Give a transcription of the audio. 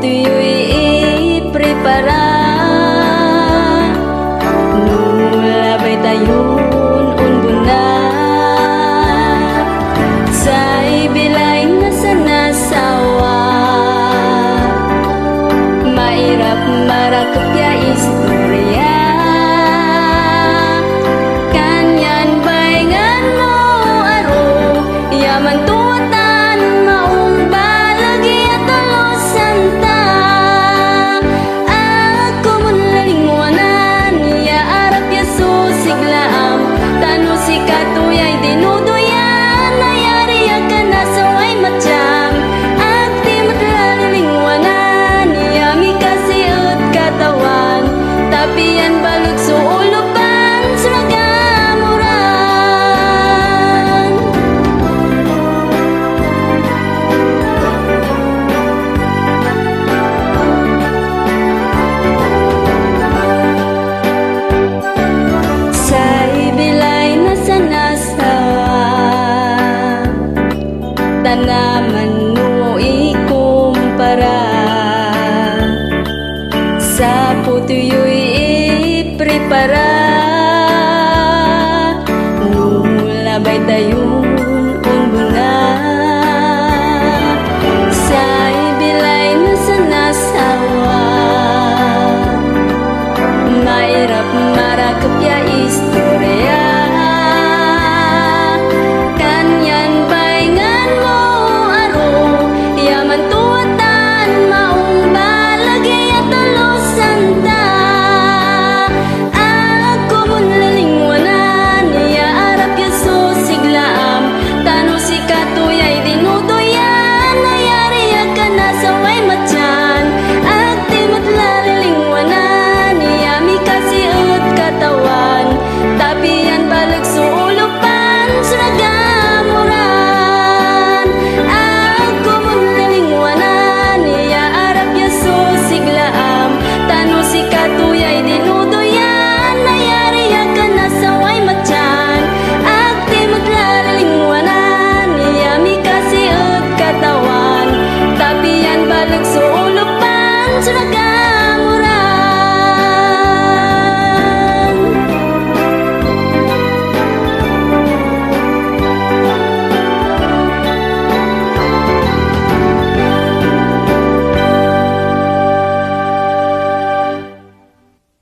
tuyo'y iprepara. Nulabay tayon unbuna sa ibilay na sanasawa. Mairap marakot ya istorya, kanyan bayngan mo aro, yaman tuwatan maong balagi at talosan ta. Ako munlalingwanan, ya arap ya susiglaam, tano si katuyay dinuduyan, nayari ya kanasaway matjam. Akti matlalilingwanan, yami kasi ut katawan, tapian ba